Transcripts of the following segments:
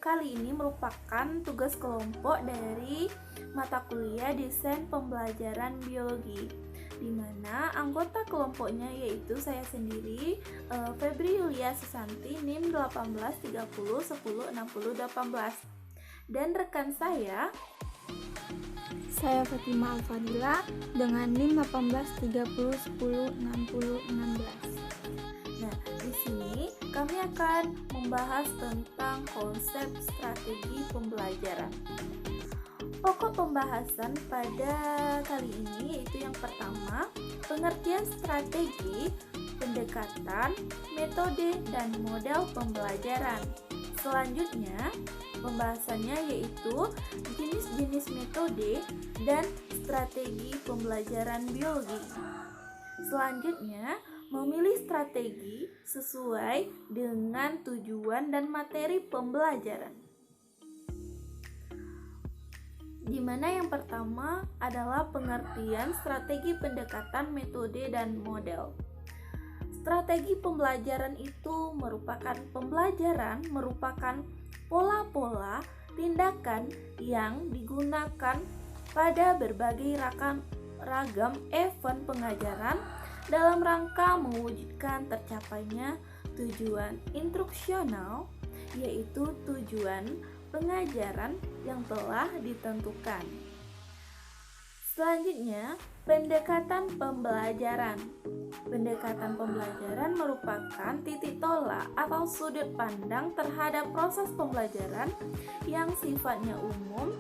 kali ini merupakan tugas kelompok dari mata kuliah Desain Pembelajaran Biologi, di mana anggota kelompoknya yaitu saya sendiri, Febri Yulia Susanti, NIM 1830106018, dan rekan saya Fatima Alfadila dengan NIM 1830106016. Nah, di sini kami akan membahas tentang konsep strategi pembelajaran. Pokok pembahasan pada kali ini yaitu yang pertama, pengertian strategi, pendekatan, metode, dan model pembelajaran. Selanjutnya, pembahasannya yaitu jenis-jenis metode dan strategi pembelajaran biologi. Selanjutnya, memilih strategi sesuai dengan tujuan dan materi pembelajaran. Di mana yang pertama adalah pengertian strategi, pendekatan, metode, dan model. Strategi pembelajaran itu merupakan pola-pola tindakan yang digunakan pada berbagai ragam event pengajaran dalam rangka mewujudkan tercapainya tujuan instruksional, yaitu tujuan pengajaran yang telah ditentukan. Selanjutnya, pendekatan pembelajaran. Pendekatan pembelajaran merupakan titik tolak atau sudut pandang terhadap proses pembelajaran yang sifatnya umum,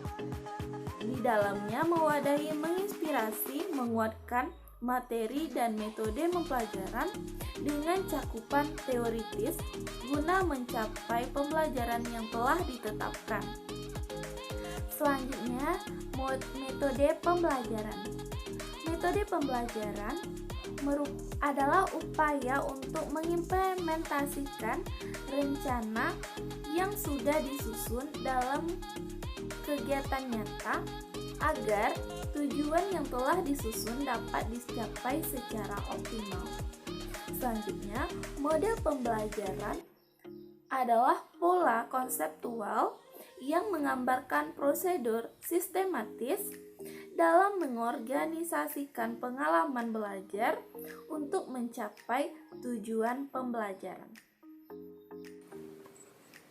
di dalamnya mewadahi, menginspirasi, menguatkan materi dan metode pembelajaran dengan cakupan teoritis guna mencapai pembelajaran yang telah ditetapkan. Selanjutnya, metode pembelajaran. Metode pembelajaran adalah upaya untuk mengimplementasikan rencana yang sudah disusun dalam kegiatan nyata agar tujuan yang telah disusun dapat dicapai secara optimal. Selanjutnya, model pembelajaran adalah pola konseptual yang menggambarkan prosedur sistematis dalam mengorganisasikan pengalaman belajar untuk mencapai tujuan pembelajaran.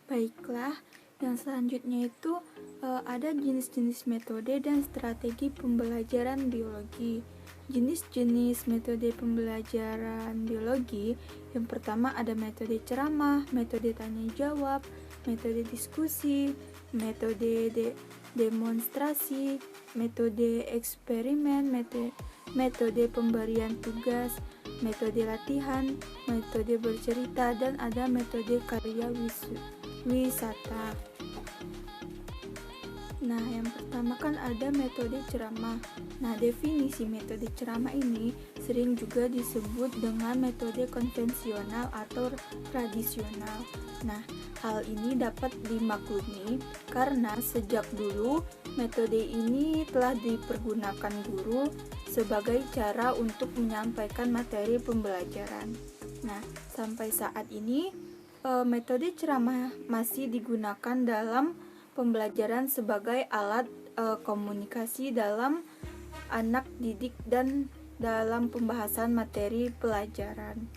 Baiklah, yang selanjutnya itu ada jenis-jenis metode dan strategi pembelajaran biologi. Jenis-jenis metode pembelajaran biologi, yang pertama ada metode ceramah, metode tanya jawab, metode diskusi, metode demonstrasi, metode eksperimen, metode pemberian tugas, metode latihan, metode bercerita, dan ada metode karya wisata. Nah, yang pertama kan ada metode ceramah. Nah, definisi metode ceramah ini sering juga disebut dengan metode konvensional atau tradisional. Nah, hal ini dapat dimaklumi karena sejak dulu metode ini telah dipergunakan guru sebagai cara untuk menyampaikan materi pembelajaran. Nah, sampai saat ini metode ceramah masih digunakan dalam pembelajaran sebagai alat komunikasi dalam anak didik dan dalam pembahasan materi pelajaran.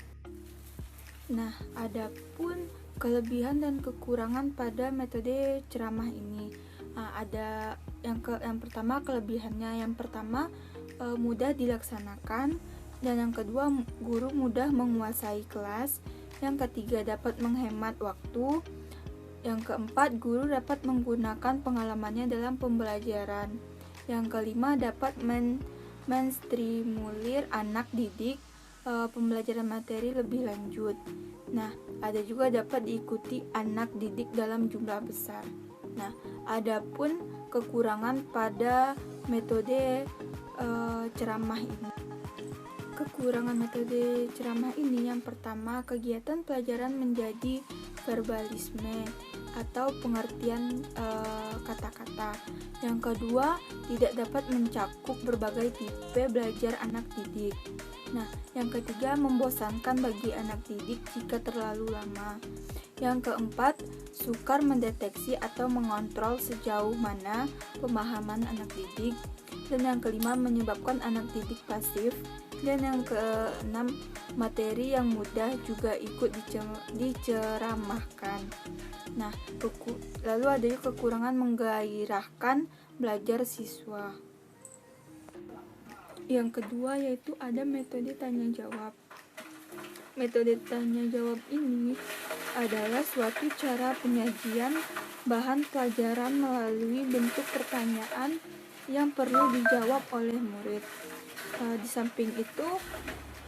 Nah, adapun kelebihan dan kekurangan pada metode ceramah ini, ada yang pertama kelebihannya. Yang pertama, mudah dilaksanakan, dan yang kedua, guru mudah menguasai kelas. Yang ketiga, dapat menghemat waktu. Yang keempat, guru dapat menggunakan pengalamannya dalam pembelajaran. Yang kelima, dapat menstimulir anak didik pembelajaran materi lebih lanjut. Nah, ada juga dapat diikuti anak didik dalam jumlah besar. Nah, adapun kekurangan pada metode ceramah ini. Kekurangan metode ceramah ini, yang pertama, kegiatan pelajaran menjadi verbalisme atau pengertian kata-kata. Yang kedua, tidak dapat mencakup berbagai tipe belajar anak didik. Nah, yang ketiga, membosankan bagi anak didik jika terlalu lama. Yang keempat, sukar mendeteksi atau mengontrol sejauh mana pemahaman anak didik. Dan yang kelima, menyebabkan anak didik pasif. Dan yang keenam, materi yang mudah juga ikut diceramahkan. Nah, lalu ada kekurangan menggairahkan belajar siswa. Yang kedua yaitu ada metode tanya jawab. Metode tanya jawab ini adalah suatu cara penyajian bahan pelajaran melalui bentuk pertanyaan yang perlu dijawab oleh murid. Di samping itu,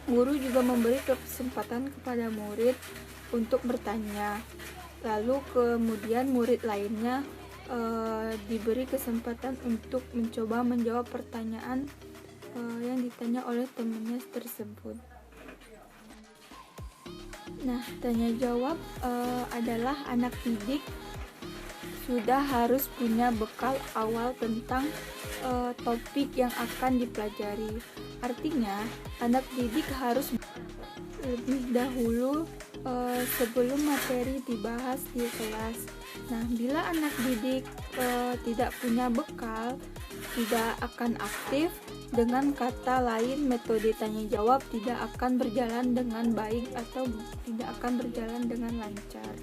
guru juga memberi kesempatan kepada murid untuk bertanya. Lalu kemudian murid lainnya diberi kesempatan untuk mencoba menjawab pertanyaan yang ditanya oleh temannya tersebut. Nah, tanya jawab adalah anak didik sudah harus punya bekal awal tentang topik yang akan dipelajari. Artinya, anak didik harus lebih dahulu sebelum materi dibahas di kelas. Nah, bila anak didik tidak punya bekal, tidak akan aktif. Dengan kata lain, metode tanya jawab tidak akan berjalan dengan baik atau tidak akan berjalan dengan lancar.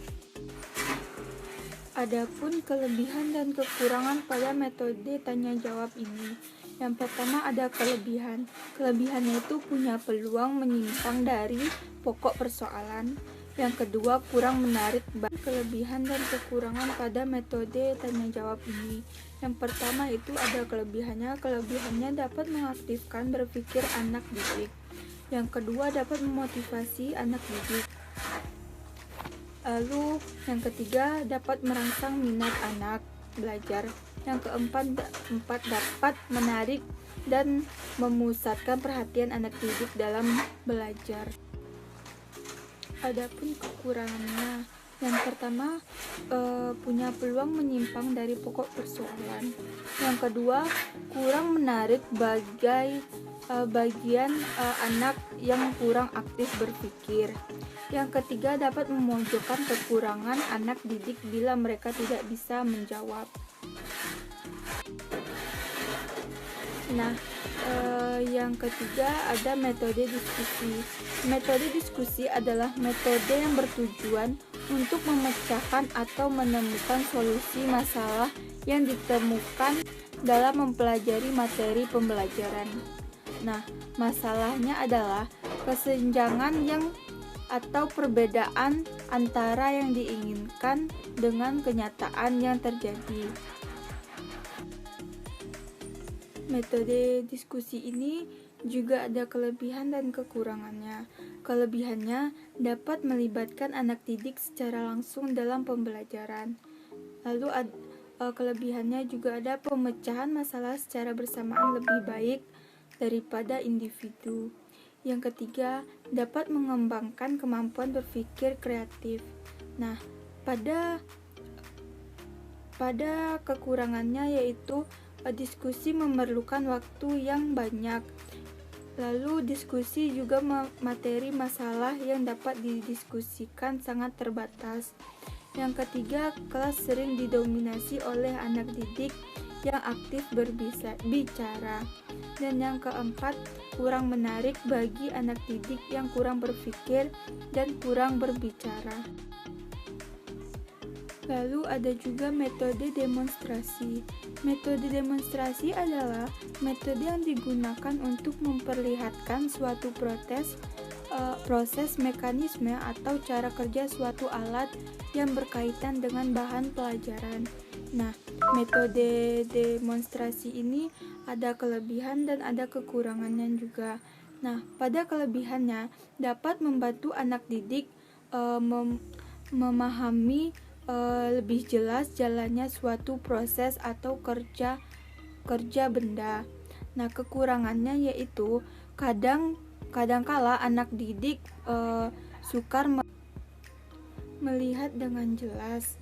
Adapun kelebihan dan kekurangan pada metode tanya jawab ini. Yang pertama ada kelebihan. Kelebihannya itu punya peluang menyimpang dari pokok persoalan. Yang kedua, kurang menarik. Kelebihan dan kekurangan pada metode tanya jawab ini. Yang pertama itu ada kelebihannya. Kelebihannya dapat mengaktifkan berpikir anak didik. Yang kedua, dapat memotivasi anak didik. Lalu yang ketiga, dapat merangsang minat anak belajar. Yang keempat dapat menarik dan memusatkan perhatian anak didik dalam belajar. Adapun kekurangannya, yang pertama punya peluang menyimpang dari pokok persoalan. Yang kedua, kurang menarik bagian anak yang kurang aktif berpikir. Yang ketiga, dapat memojokkan kekurangan anak didik bila mereka tidak bisa menjawab. Nah, yang ketiga ada metode diskusi. Metode diskusi adalah metode yang bertujuan untuk memecahkan atau menemukan solusi masalah yang ditemukan dalam mempelajari materi pembelajaran. Nah, masalahnya adalah kesenjangan atau perbedaan antara yang diinginkan dengan kenyataan yang terjadi. Metode diskusi ini juga ada kelebihan dan kekurangannya. Kelebihannya dapat melibatkan anak didik secara langsung dalam pembelajaran. Lalu kelebihannya juga ada pemecahan masalah secara bersamaan lebih baik daripada individu. Yang ketiga, dapat mengembangkan kemampuan berpikir kreatif. Nah, pada kekurangannya yaitu diskusi memerlukan waktu yang banyak. Lalu diskusi juga materi masalah yang dapat didiskusikan sangat terbatas. Yang ketiga, kelas sering didominasi oleh anak didik yang aktif berbicara. Dan yang keempat, kurang menarik bagi anak didik yang kurang berpikir dan kurang berbicara. Lalu ada juga metode demonstrasi. Metode demonstrasi adalah metode yang digunakan untuk memperlihatkan suatu proses mekanisme atau cara kerja suatu alat yang berkaitan dengan bahan pelajaran. Nah, metode demonstrasi ini ada kelebihan dan ada kekurangannya juga. Nah, pada kelebihannya dapat membantu anak didik memahami lebih jelas jalannya suatu proses atau kerja benda. Nah, kekurangannya yaitu kadangkala anak didik sukar melihat dengan jelas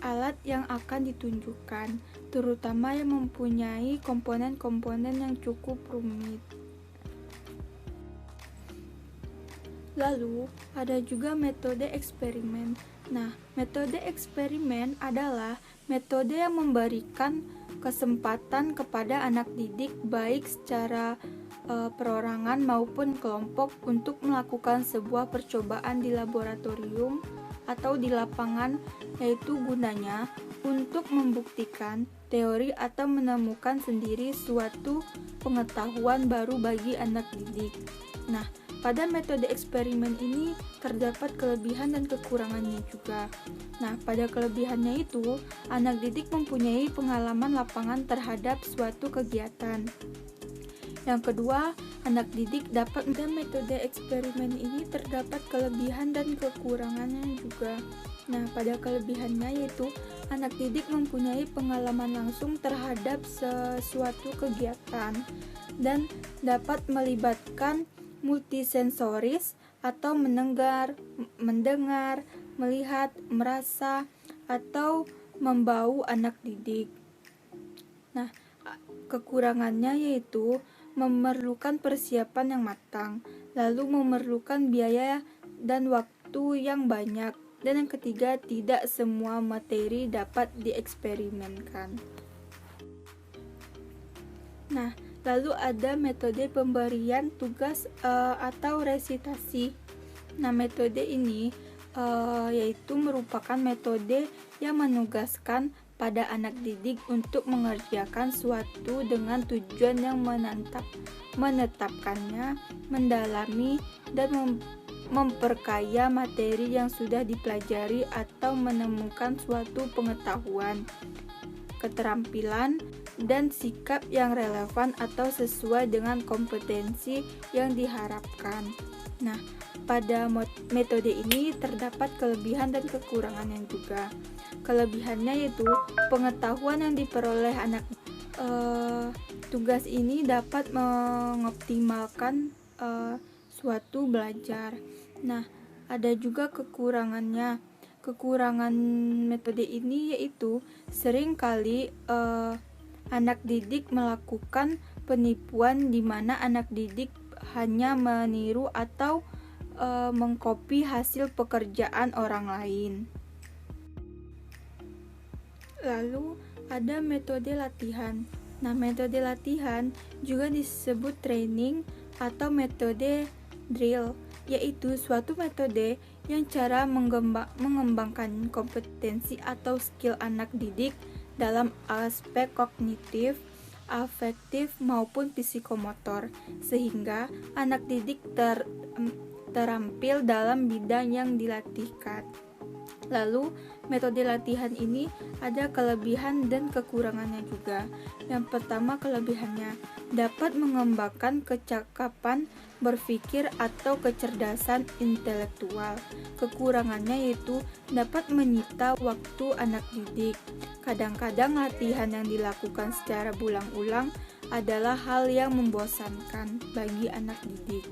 alat yang akan ditunjukkan, terutama yang mempunyai komponen-komponen yang cukup rumit. Lalu, ada juga metode eksperimen. Nah, metode eksperimen adalah metode yang memberikan kesempatan kepada anak didik baik secara perorangan maupun kelompok untuk melakukan sebuah percobaan di laboratorium atau di lapangan, yaitu gunanya untuk membuktikan teori atau menemukan sendiri suatu pengetahuan baru bagi anak didik. Nah, pada metode eksperimen ini terdapat kelebihan dan kekurangannya juga. Nah, pada kelebihannya itu, anak didik mempunyai pengalaman lapangan terhadap suatu kegiatan. Yang kedua, anak didik dapat metode eksperimen ini terdapat kelebihan dan kekurangannya juga. Nah, pada kelebihannya yaitu anak didik mempunyai pengalaman langsung terhadap sesuatu kegiatan dan dapat melibatkan multisensoris atau mendengar, melihat, merasa, atau membau anak didik. Nah, kekurangannya yaitu memerlukan persiapan yang matang, lalu memerlukan biaya dan waktu yang banyak, dan yang ketiga, tidak semua materi dapat dieksperimenkan. Nah, lalu ada metode pemberian tugas atau resitasi. Nah, metode ini yaitu merupakan metode yang menugaskan pada anak didik untuk mengerjakan suatu dengan tujuan yang menetapkannya, mendalami, dan memperkaya materi yang sudah dipelajari atau menemukan suatu pengetahuan, keterampilan, dan sikap yang relevan atau sesuai dengan kompetensi yang diharapkan. Nah, pada metode ini terdapat kelebihan dan kekurangannya juga. Kelebihannya yaitu pengetahuan yang diperoleh anak tugas ini dapat mengoptimalkan suatu belajar. Nah, ada juga kekurangannya. Kekurangan metode ini yaitu seringkali anak didik melakukan penipuan di mana anak didik hanya meniru atau mengcopy hasil pekerjaan orang lain. Lalu ada metode latihan. Nah, metode latihan juga disebut training atau metode drill, yaitu suatu metode yang cara mengembangkan kompetensi atau skill anak didik dalam aspek kognitif, afektif maupun psikomotor, sehingga anak didik terampil dalam bidang yang dilatihkan. Lalu, metode latihan ini ada kelebihan dan kekurangannya juga. Yang pertama, kelebihannya dapat mengembangkan kecakapan berpikir atau kecerdasan intelektual. Kekurangannya yaitu dapat menyita waktu anak didik. Kadang-kadang latihan yang dilakukan secara berulang-ulang adalah hal yang membosankan bagi anak didik.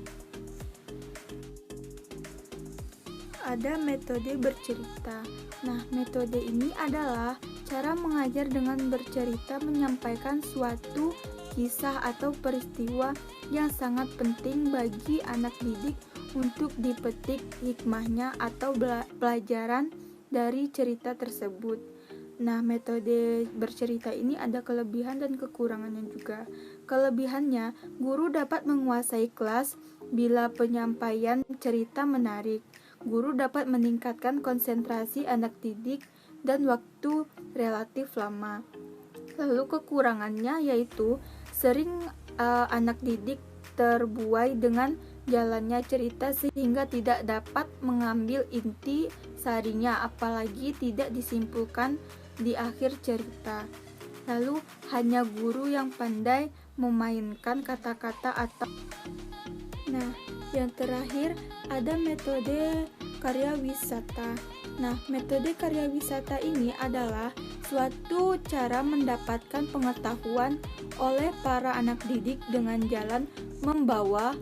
Ada metode bercerita. Nah, metode ini adalah cara mengajar dengan bercerita, menyampaikan suatu kisah atau peristiwa yang sangat penting bagi anak didik untuk dipetik hikmahnya atau pelajaran dari cerita tersebut. Nah, metode bercerita ini ada kelebihan dan kekurangannya juga. Kelebihannya, guru dapat menguasai kelas bila penyampaian cerita menarik. Guru dapat meningkatkan konsentrasi anak didik dan waktu relatif lama. Lalu kekurangannya yaitu sering anak didik terbuai dengan jalannya cerita sehingga tidak dapat mengambil inti sarinya, apalagi tidak disimpulkan di akhir cerita. Lalu hanya guru yang pandai memainkan kata-kata atau yang terakhir ada metode karya wisata. Nah, metode karya wisata ini adalah suatu cara mendapatkan pengetahuan oleh para anak didik dengan jalan membawa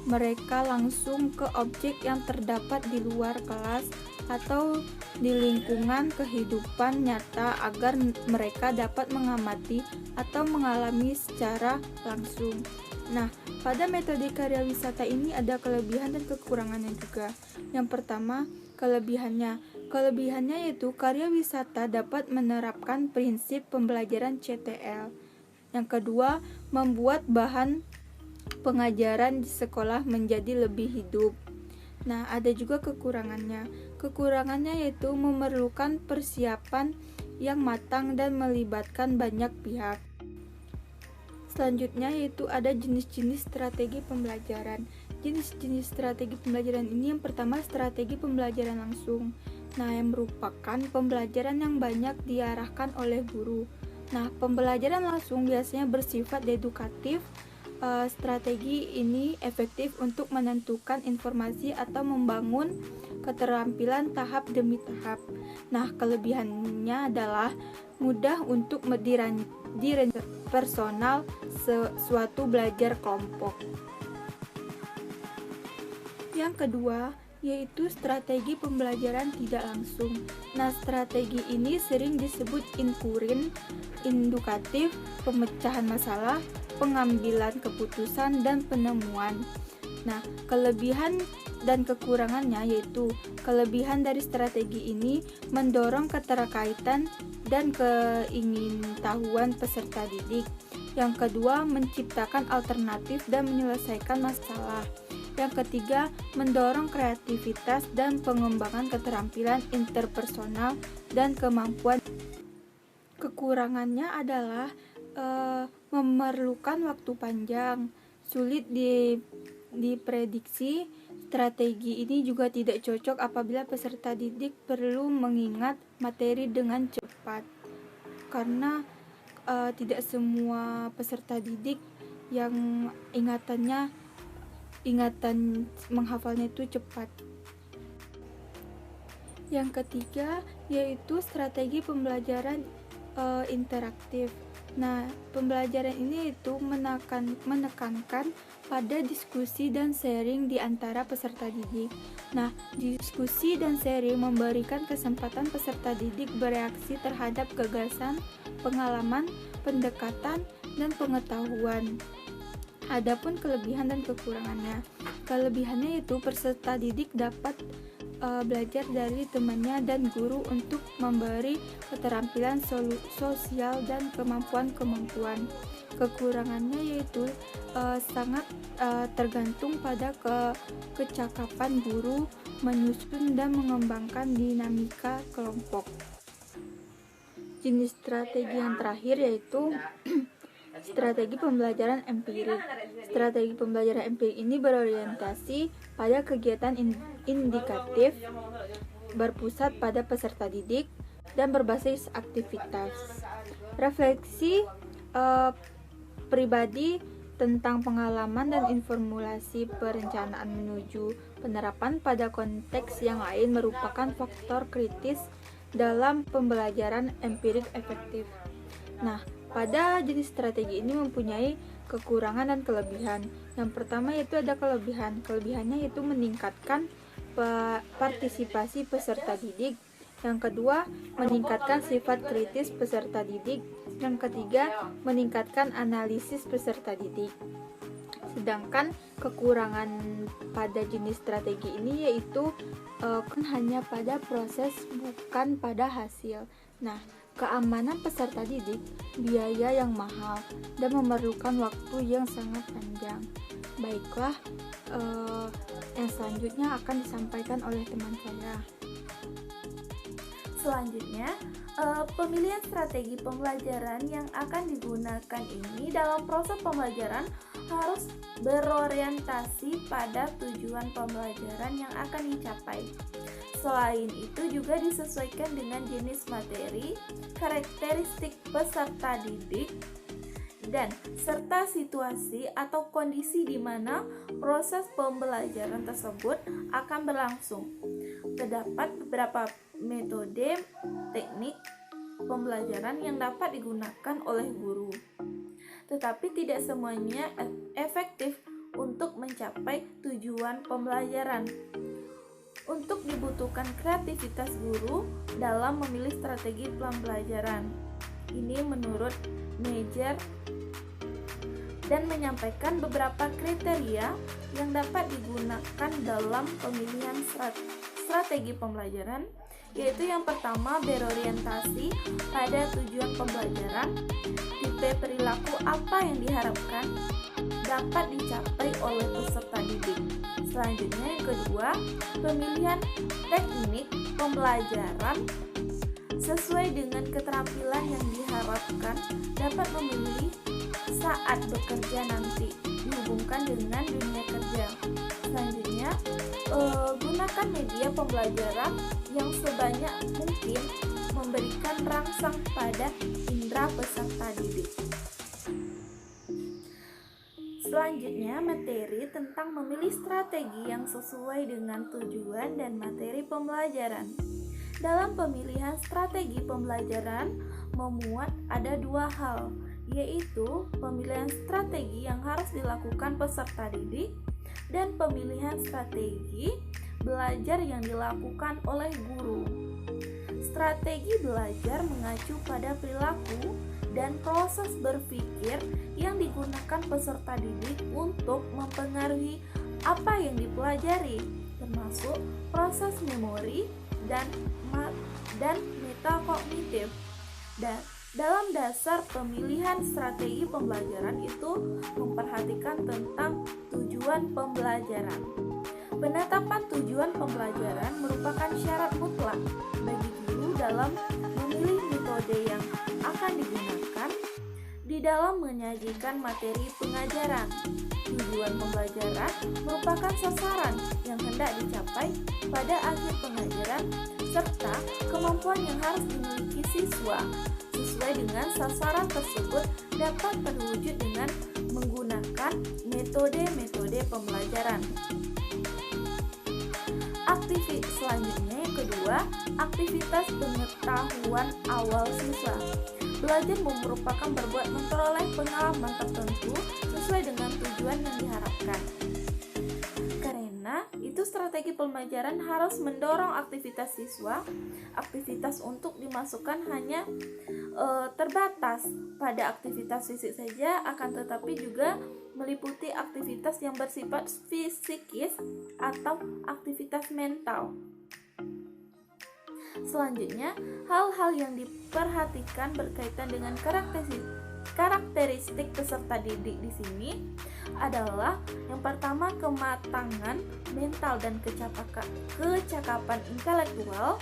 mereka langsung ke objek yang terdapat di luar kelas atau di lingkungan kehidupan nyata agar mereka dapat mengamati atau mengalami secara langsung. Nah, pada metode karya wisata ini ada kelebihan dan kekurangannya juga. Yang pertama, kelebihannya. Kelebihannya yaitu karya wisata dapat menerapkan prinsip pembelajaran CTL. Yang kedua, membuat bahan pengajaran di sekolah menjadi lebih hidup. Nah, ada juga kekurangannya. Kekurangannya yaitu memerlukan persiapan yang matang dan melibatkan banyak pihak. Selanjutnya yaitu ada jenis-jenis strategi pembelajaran. Jenis-jenis strategi pembelajaran ini yang pertama strategi pembelajaran langsung. Nah, yang merupakan pembelajaran yang banyak diarahkan oleh guru. Nah, pembelajaran langsung biasanya bersifat edukatif. Strategi ini efektif untuk menentukan informasi atau membangun keterampilan tahap demi tahap. Nah, kelebihannya adalah mudah untuk personal suatu belajar kelompok. Yang kedua yaitu strategi pembelajaran tidak langsung. Nah, strategi ini sering disebut inkurin, indukatif, pemecahan masalah, pengambilan keputusan, dan penemuan. Nah, kelebihan dan kekurangannya yaitu kelebihan dari strategi ini mendorong keterkaitan dan keingintahuan peserta didik. Yang kedua, menciptakan alternatif dan menyelesaikan masalah. Yang ketiga, mendorong kreativitas dan pengembangan keterampilan interpersonal dan kemampuan. Kekurangannya adalah memerlukan waktu panjang, sulit diprediksi. Strategi ini juga tidak cocok apabila peserta didik perlu mengingat materi dengan cepat, karena tidak semua peserta didik yang ingatan menghafalnya itu cepat. Yang ketiga yaitu strategi pembelajaran interaktif. Nah, pembelajaran ini itu menekankan pada diskusi dan sharing di antara peserta didik. Nah, diskusi dan sharing memberikan kesempatan peserta didik bereaksi terhadap gagasan, pengalaman, pendekatan, dan pengetahuan. Adapun kelebihan dan kekurangannya. Kelebihannya itu peserta didik dapat belajar dari temannya dan guru untuk memberi keterampilan sosial dan kemampuan-kemampuan. Kekurangannya yaitu sangat tergantung pada kecakapan guru menyusun dan mengembangkan dinamika kelompok. Jenis strategi yang terakhir yaitu strategi pembelajaran empirik. Strategi pembelajaran empirik ini berorientasi pada kegiatan indikatif, berpusat pada peserta didik, dan berbasis aktivitas. Refleksi pribadi tentang pengalaman dan informasi perencanaan menuju penerapan pada konteks yang lain merupakan faktor kritis dalam pembelajaran empirik efektif. Nah, pada jenis strategi ini mempunyai kekurangan dan kelebihan. Yang pertama yaitu ada kelebihan. Kelebihannya yaitu meningkatkan partisipasi peserta didik. Yang kedua, meningkatkan sifat kritis peserta didik. Yang ketiga, meningkatkan analisis peserta didik. Sedangkan kekurangan pada jenis strategi ini yaitu hanya pada proses bukan pada hasil. Nah, keamanan peserta didik, biaya yang mahal, dan memerlukan waktu yang sangat panjang. Baiklah, yang selanjutnya akan disampaikan oleh teman saya. Selanjutnya, pemilihan strategi pembelajaran yang akan digunakan ini dalam proses pembelajaran harus berorientasi pada tujuan pembelajaran yang akan dicapai. Selain itu juga disesuaikan dengan jenis materi, karakteristik peserta didik, dan serta situasi atau kondisi di mana proses pembelajaran tersebut akan berlangsung. Terdapat beberapa metode teknik pembelajaran yang dapat digunakan oleh guru, tetapi tidak semuanya efektif untuk mencapai tujuan pembelajaran. Untuk dibutuhkan kreativitas guru dalam memilih strategi pembelajaran. Ini menurut Major dan menyampaikan beberapa kriteria yang dapat digunakan dalam pemilihan strategi pembelajaran, yaitu yang pertama berorientasi pada tujuan pembelajaran, tipe perilaku apa yang diharapkan dapat dicapai oleh peserta didik. Selanjutnya yang kedua, pemilihan teknik pembelajaran sesuai dengan keterampilan yang diharapkan dapat memilih saat bekerja nanti dihubungkan dengan dunia kerja. Selanjutnya, gunakan media pembelajaran yang sebanyak mungkin memberikan rangsang pada indera peserta didik. Selanjutnya, materi tentang memilih strategi yang sesuai dengan tujuan dan materi pembelajaran. Dalam pemilihan strategi pembelajaran memuat ada dua hal, yaitu pemilihan strategi yang harus dilakukan peserta didik dan pemilihan strategi belajar yang dilakukan oleh guru. Strategi belajar mengacu pada perilaku dan proses berpikir yang digunakan peserta didik untuk mempengaruhi apa yang dipelajari, termasuk proses memori dan metakognitif. Dan dalam dasar pemilihan strategi pembelajaran itu memperhatikan tentang tujuan pembelajaran. Penetapan tujuan pembelajaran merupakan syarat mutlak bagi guru dalam memilih metode yang akan digunakan di dalam menyajikan materi pengajaran. Tujuan pembelajaran merupakan sasaran yang hendak dicapai pada akhir pengajaran serta kemampuan yang harus dimiliki siswa sesuai dengan sasaran tersebut dapat terwujud dengan menggunakan metode-metode pembelajaran. Selanjutnya yang kedua, aktivitas pengetahuan awal siswa. Belajar merupakan berbuat memperoleh pengalaman tertentu sesuai dengan tujuan yang diharapkan. Karena itu strategi pembelajaran harus mendorong aktivitas siswa. Aktivitas untuk dimasukkan hanya terbatas pada aktivitas fisik saja, akan tetapi juga meliputi aktivitas yang bersifat fisikis atau aktivitas mental. Selanjutnya, hal-hal yang diperhatikan berkaitan dengan karakteristik peserta didik di sini adalah yang pertama kematangan mental dan kecakapan intelektual,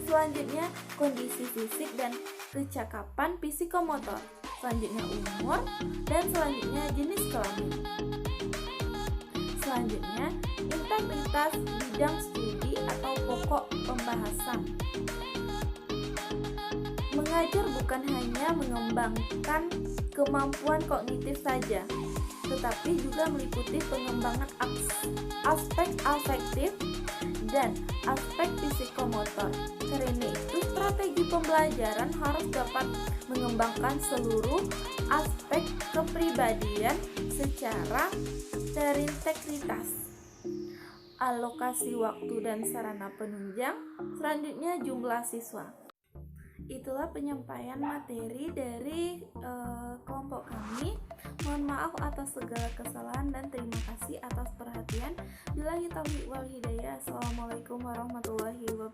selanjutnya kondisi fisik dan kecakapan psikomotor, selanjutnya umur, dan selanjutnya jenis kelamin. Selanjutnya, integritas bidang studi atau pokok pembahasan. Mengajar bukan hanya mengembangkan kemampuan kognitif saja, tetapi juga meliputi pengembangan aspek afektif dan aspek psikomotor. Karena itu, strategi pembelajaran harus dapat mengembangkan seluruh aspek kepribadian secara terintegritas. Alokasi waktu dan sarana penunjang, selanjutnya jumlah siswa. Itulah penyampaian materi dari kelompok kami. Mohon maaf atas segala kesalahan dan terima kasih atas perhatian. Billahi taufiq wal hidayah. Assalamualaikum warahmatullahi wabarakatuh.